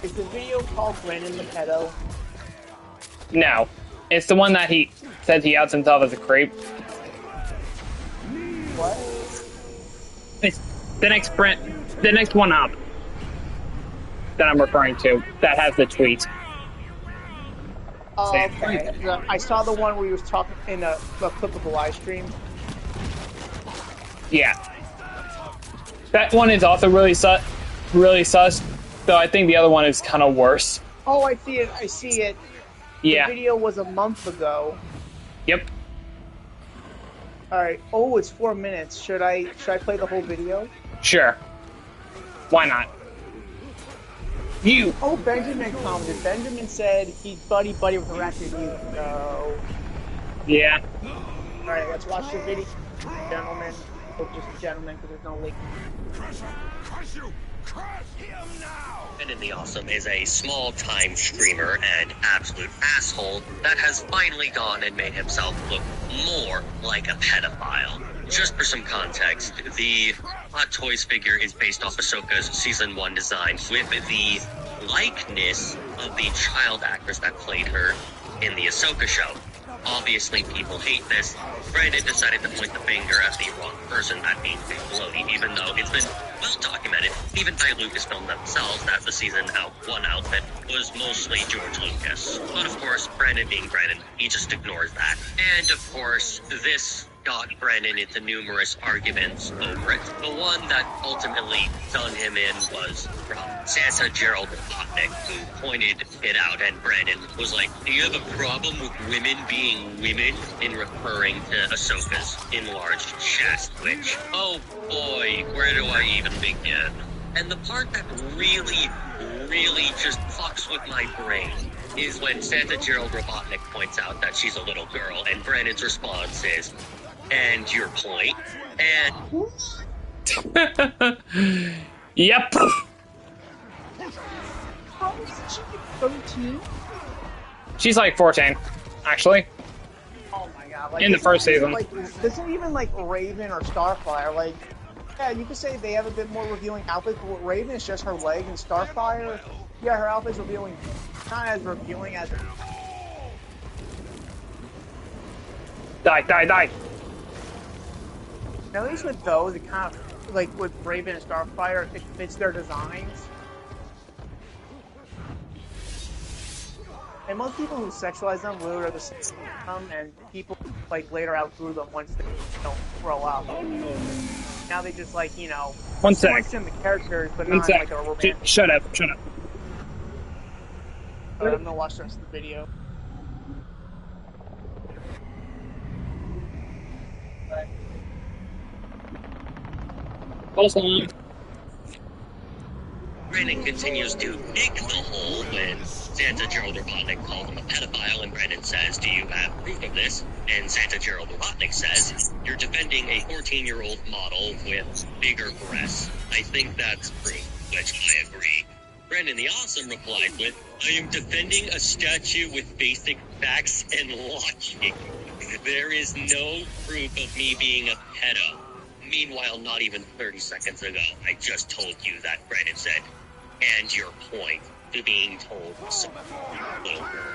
Is the video called Brandon the Pedo? No. It's the one that he says he outs himself as a creep. What? It's the next one up that I'm referring to that has the tweet. Oh, okay. I saw the one where he was talking in a clip of the live stream. Yeah. That one is also really sus, though I think the other one is kind of worse. Oh, I see it. I see it. Yeah. The video was a month ago. Yep. Alright. Oh, it's 4 minutes. Should I play the whole video? Sure. Why not? You! Oh, Benjamin commented. Benjamin said he's buddy with the Raptor Youth. No. Yeah. Alright, let's watch the video. Gentlemen. Oh, just gentlemen, because there's no link. Crush you! Crush him now! Brandon the Awesome is a small-time streamer and absolute asshole that has finally gone and made himself look more like a pedophile. Just for some context, the Hot Toys figure is based off Ahsoka's Season 1 design with the likeness of the child actress that played her in the Ahsoka show. Obviously, people hate this. Brandon decided to point the finger at the wrong person, that being Filoni, even though it's been well documented, even by Lucasfilm themselves, that the Season 1 outfit was mostly George Lucas. But of course, Brandon being Brandon, he just ignores that. And of course, this got Brandon into numerous arguments over it. The one that ultimately done him in was from Santa Gerald Robotnik, who pointed it out, and Brandon was like, "Do you have a problem with women being women?" in referring to Ahsoka's enlarged chest, which, oh boy, where do I even begin? And the part that really just fucks with my brain is when Santa Gerald Robotnik points out that she's a little girl, and Brandon's response is, "And your point?" And... Yep. How is she 13? She's like 14, actually. Oh my god. Like, In the first season. Like, this isn't even like Raven or Starfire. Like, Yeah, you could say they have a bit more revealing outfits, but with Raven, it's just her legs and Starfire. Yeah, her outfit's revealing, not as revealing as. Die, die, die. At least with those, it kind of like with Raven and Starfire, it fits their designs. And most people who sexualize them literally are the same, and people like later outgrew them once they grow up. Now they just like One sec. in the characters, but One not sec. like a romantic. Shut up. Shut up. Alright, I'm gonna watch the rest of the video. Also, Brandon continues to dig the hole when Santa Gerald Robotnik calls him a pedophile, and Brandon says, "Do you have proof of this?" And Santa Gerald Robotnik says, "You're defending a 14-year-old model with bigger breasts. I think that's proof," which I agree. Brandon the Awesome replied with, "I am defending a statue with basic facts and logic. There is no proof of me being a pedo." Meanwhile, not even 30 seconds ago, I just told you that Brandon said, "And your point to being told some little girl."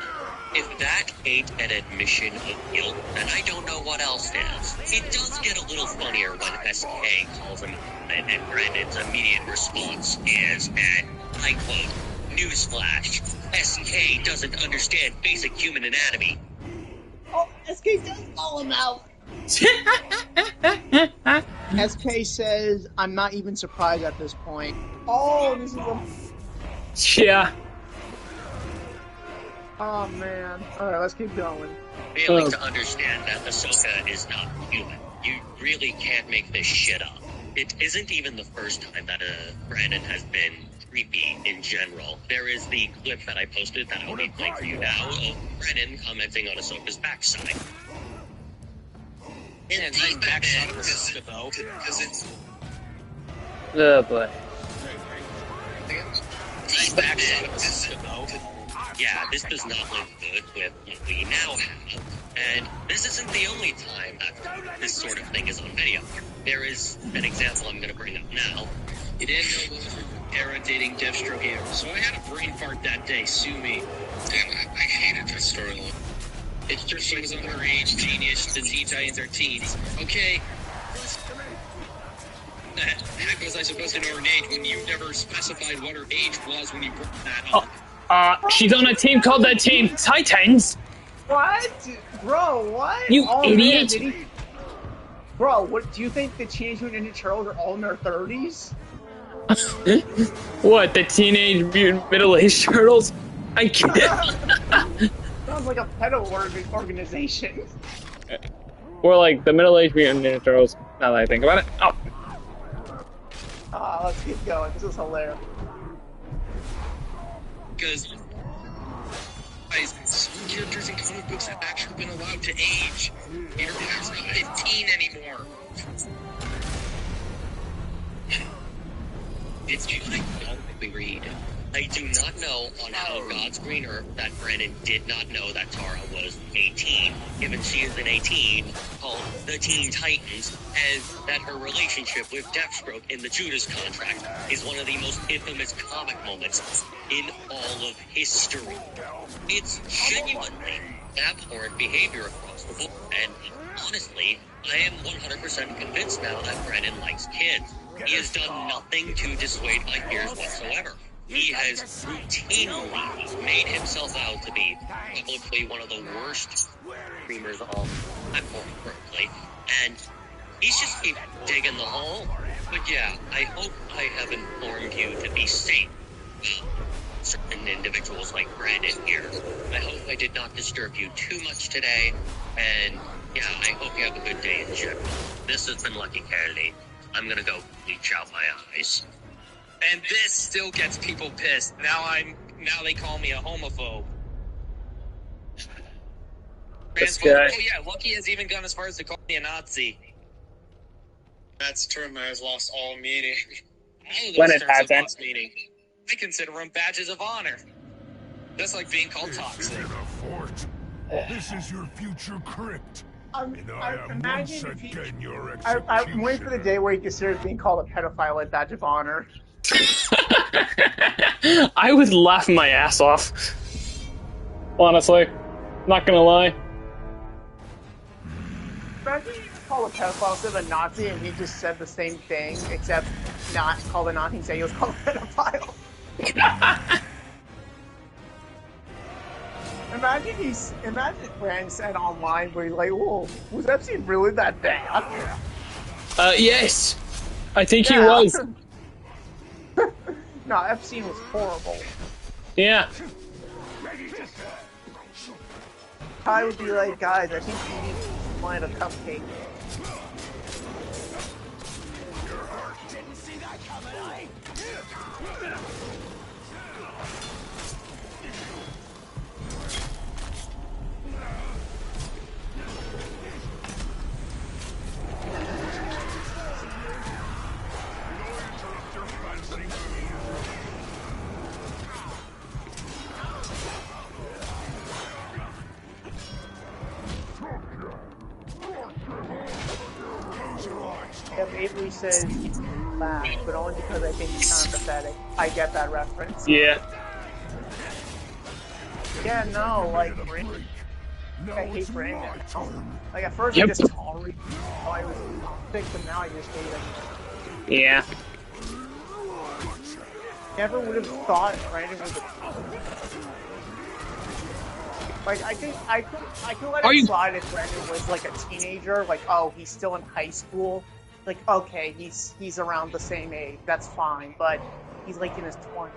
If that ain't an admission of guilt, then I don't know what else is. It does get a little funnier when SK calls him, and Brandon's immediate response is, and I quote, "Newsflash, SK doesn't understand basic human anatomy." Oh, SK does call him out. SK says, "I'm not even surprised at this point." Oh, this is a... yeah. Oh, man. Alright, let's keep going. Failing to understand that Ahsoka is not human. You really can't make this shit up. It isn't even the first time that Brandon has been creepy in general. There is the clip that I posted that I'll be playing for you now of Brandon commenting on Ahsoka's backside. Indeed, backside of Ahsoka, though, because it's... Oh boy. Backside of Ahsoka, though. Yeah, this does not look good with what we now have. And this isn't the only time that this sort of thing is on video. There is an example I'm going to bring up now. You didn't know what was Era dating Deathstroke here, so I had a brain fart that day. Sue me. Damn, I hated this storyline. It's just she was underage, genius, the Teen Titans are teens. Okay. How was I supposed to know her age when you never specified what her age was when you brought that up? She's on a team called the Teen Titans. What? Bro, what? You idiot. idiot. Man, bro, what do you think the Teenage Mutant Ninja Turtles are all in their 30s? What, the Teenage Mutant Middle-Aged Turtles? I can't. Sounds like a pedo organization. Or like the Middle-Aged Mutant Ninja Turtles, now that I think about it. Oh. Let's keep going. This is hilarious. Because some characters in comic books have actually been allowed to age. Peter Parker's not 15 anymore. It's just I don't think we read. I do not know on how God's green earth that Brandon did not know that Tara was 18, given she is an 18 called the Teen Titans, and that her relationship with Deathstroke in the Judas contract is one of the most infamous comic moments in all of history. It's genuinely abhorrent behavior across the board, and honestly, I am 100% convinced now that Brandon likes kids. He has done nothing to dissuade my fears whatsoever. He has routinely made himself out to be publicly one of the worst streamers on the platform currently, and he's just keep digging the hole. But yeah, I hope I have informed you to be safe. Certain individuals like Brandon here. I hope I did not disturb you too much today, and yeah, I hope you have a good day in general. This has been Lucky Kennedy. I'm gonna go bleach out my eyes. And this still gets people pissed. Now they call me a homophobe. This guy. Oh yeah, Lucky has even gone as far as to call me a Nazi. That's a term that has lost all meaning. All of When those it terms have hasn't. lost meaning. I consider them badges of honor. That's like being called toxic. This is your future crypt. I'm imagine if he, your I'm waiting for the day where he considers being called a pedophile a badge of honor. I was laughing my ass off. Honestly. Not gonna lie. Imagine he was called a pedophile instead of a Nazi and he just said the same thing, except not called a Nazi, saying he was called a pedophile. Imagine Brand said online where he's like, "Whoa, was Epstein really that bad?" Yes. I think he was. No, Epstein was horrible. Yeah. I would be like, guys, I think you wanted a cupcake. Didn't see that coming, eh? If Avery says laugh, but only because I think he's kind of pathetic. I get that reference. Yeah. Yeah, no, like, I hate Brandon. Like, at first I just tolerated him while I was sick, but now I just hate him. Yeah. Never would have thought Brandon was a... Like, I think I could let it slide if Brandon was like a teenager, like, oh, he's still in high school. Like, okay, he's around the same age, that's fine, but he's like in his 20s.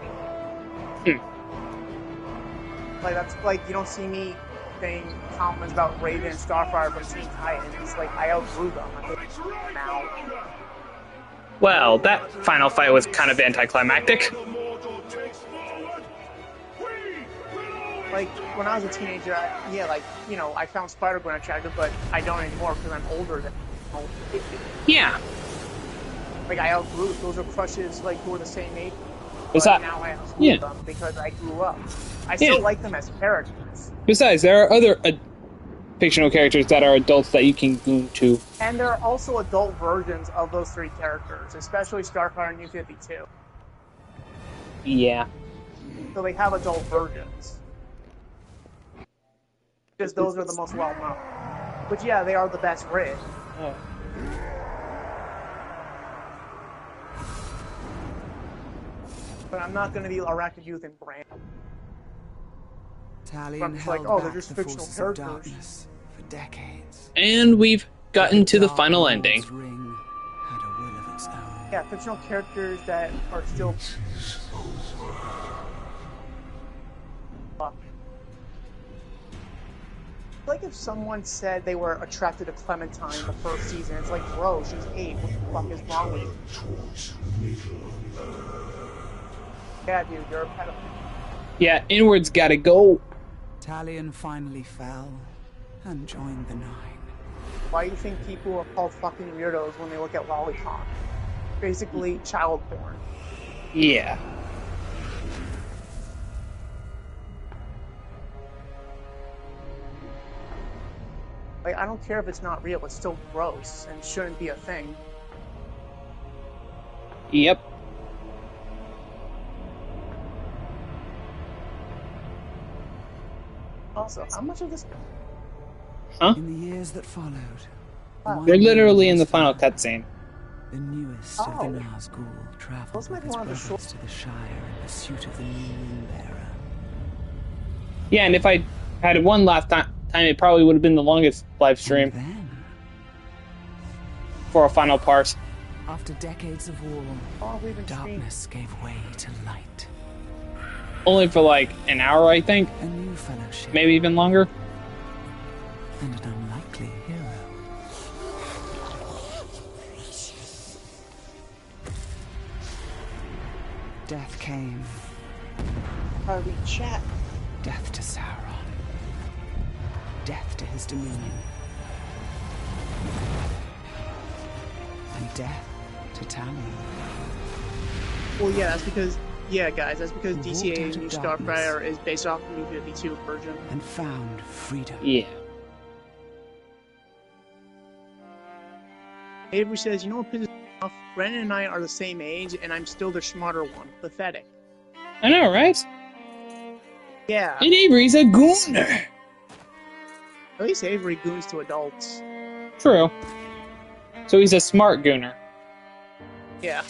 Like, that's like, you don't see me saying comments about Raven and Starfire from Teen Titans. Like, I outgrew them. I think now. Well, that final fight was kind of anticlimactic. Like, when I was a teenager, I found Spider-Gwen attractive, but I don't anymore because I'm older than him. Yeah. Like, I outgrew those are crushes, like, who are the same age. Besides, now I outgrew them because I grew up. I still like them as characters. Besides, there are other fictional characters that are adults that you can go to. And there are also adult versions of those three characters, especially Starfire and New 52. Yeah. So they have adult versions. Because those are the most well-known. But yeah, they are the best written. Oh. But I'm not going to be Arachnid Youth and Brand. I'm just like, oh, they're just fictional characters. For decades. And we've gotten to the final ending. Ring had a will of its own. Yeah, fictional characters that are still... Like if someone said they were attracted to Clementine the first season, it's like, bro, she's 8. What the fuck is wrong with you? Yeah, dude, you're a pedophile. Yeah, inwards gotta go. Talion finally fell and joined the 9. Why do you think people are called fucking weirdos when they look at Lolicon? Basically, child porn. Yeah. Like, I don't care if it's not real, it's still gross and shouldn't be a thing. Yep. Also, how much of this... Huh? In the years that followed, We're literally in the final cutscene. the newest of the Nazgul traveled with his brothers to the Shire in pursuit of the new Ring-bearer. Yeah, and if I had one last time, it probably would have been the longest live stream. And then, for a final part. after decades of war, darkness gave way to light. Only for like an hour, I think. A new fellowship. Maybe even longer. And an unlikely hero. Death came. Harvey chat. Death to Sauron. Death to his dominion. And death to Talion. Well, yeah, that's because... Yeah, guys, that's because DCA New Starfire is based off the New 52 version. And found freedom. Yeah. Avery says, you know what pisses me off? Brennan and I are the same age, and I'm still the smarter one. Pathetic. I know, right? Yeah. And Avery's a gooner. At least Avery goons to adults. True. So he's a smart gooner. Yeah.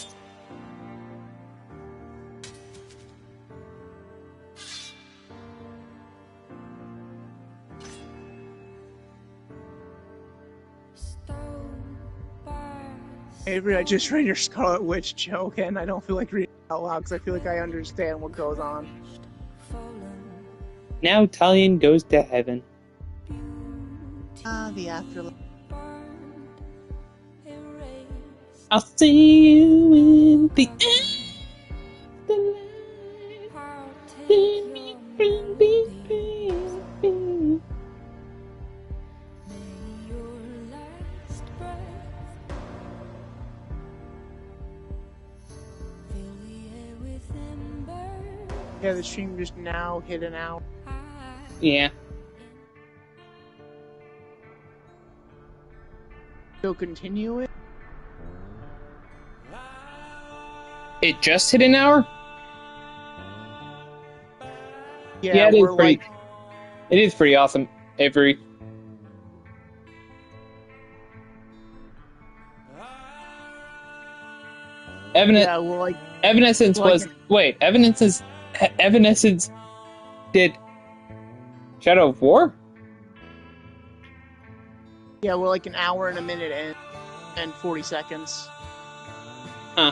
Avery, I just read your Scarlet Witch joke, and I don't feel like reading it out loud because I feel like I understand what goes on. Now Talion goes to heaven. The afterlife. I'll see you in the afterlife. Yeah, the stream just now hit an hour. Yeah. So continue it? It just hit an hour? Yeah, it is we're pretty. like... It is pretty awesome, Avery. Yeah, we're like... Evanescence was... Wait, Evanescence did Shadow of War? Yeah, we're like an hour and a minute in, and 40 seconds. Huh.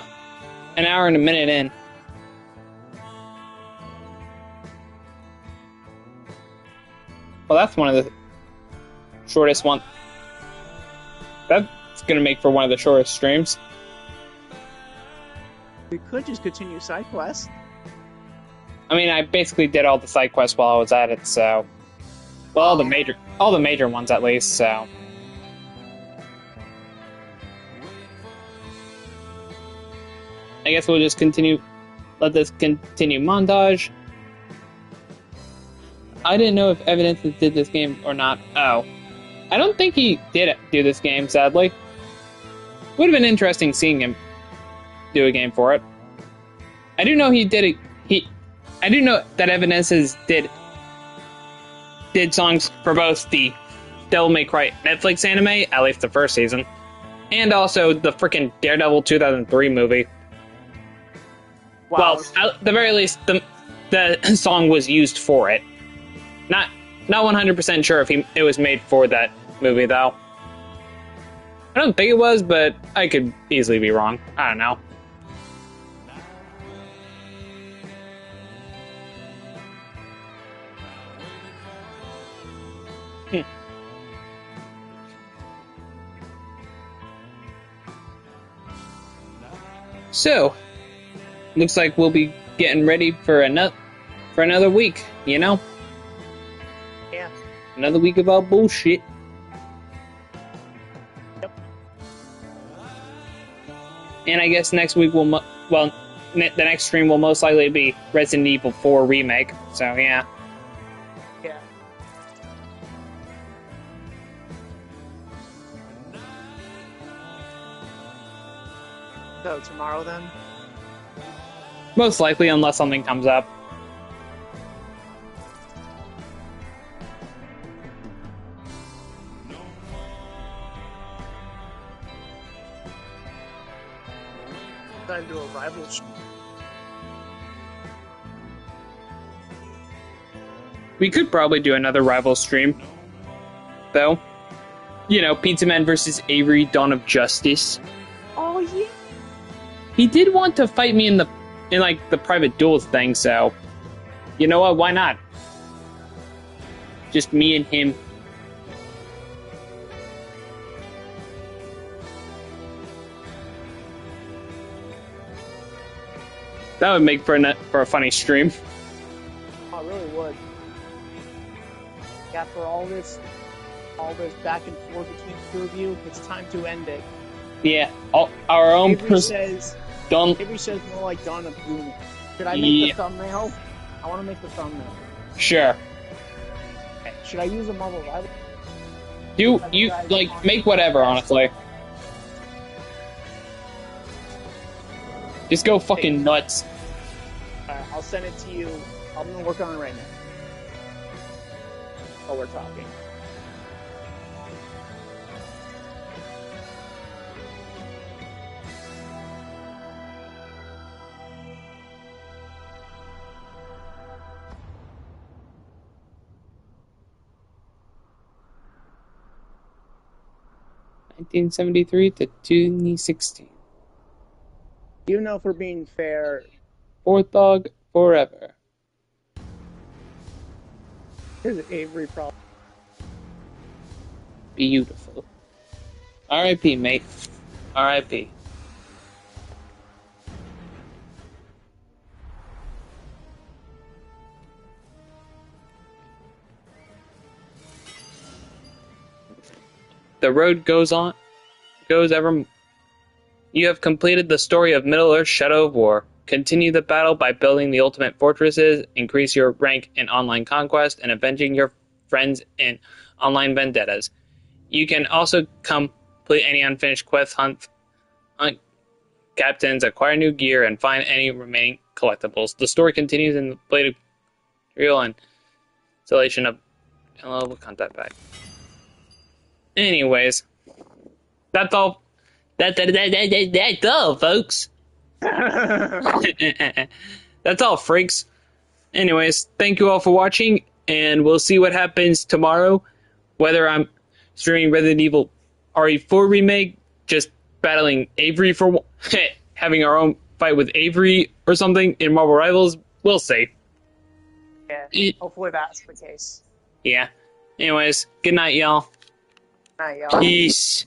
An hour and a minute in. Well, that's one of the shortest one. That's gonna make for one of the shortest streams. We could just continue side quests. I mean, I basically did all the side quests while I was at it, so... Well, all the major ones at least, so... I guess we'll just continue... Let this continue montage. I didn't know if Evidence did this game or not. Oh. I don't think he did do this game, sadly. Would have been interesting seeing him do a game for it. I do know he did it. I do know that Evanescence did songs for both the Devil May Cry Netflix anime, at least the first season, and also the freaking Daredevil 2003 movie. Wow. Well, at the very least, the song was used for it. Not 100% sure if it was made for that movie, though. I don't think it was, but I could easily be wrong. I don't know. So, looks like we'll be getting ready for another week, you know? Yeah. Another week of our bullshit. Yep. And I guess next week the next stream will most likely be Resident Evil 4 Remake, so yeah. Yeah. So tomorrow then? Most likely, unless something comes up. Time to do a rival stream. We could probably do another rival stream, though. You know, PIZZAMAN versus Avery, Dawn of Justice. Oh yeah. He did want to fight me in the private duels thing, so you know what? Why not? Just me and him. That would make for a funny stream. Oh, it really would. Yeah, for all this back and forth between the two of you, it's time to end it. Yeah, our own Avery says more like Dawn of Doom. Should I make the thumbnail? I want to make the thumbnail. Sure. Okay. Should I use a Marvel Rival? You make whatever, honestly. Just go fucking nuts. Alright, I'll send it to you. I'm gonna work on it right now. While we're talking. (1973 to 2016). You know, for being fair, Fourth dog forever. here's Avery problem. Beautiful. R.I.P. mate. R.I.P. The road goes on, goes ever. You have completed the story of Middle-earth Shadow of War. Continue the battle by building the ultimate fortresses, increase your rank in online conquest, and avenging your friends in online vendettas. You can also complete any unfinished quest, hunt captains, acquire new gear, and find any remaining collectibles. The story continues in the Blade of Real and installation of downloadable content pack. Anyways, that's all. That's all, folks. That's all, freaks. Anyways, thank you all for watching, and we'll see what happens tomorrow. Whether I'm streaming Resident Evil RE4 remake, just battling Avery for having our own fight with Avery or something in Marvel Rivals, we'll see. Yeah, hopefully that's the case. Yeah. Anyways, good night, y'all. Night, y'all. Peace.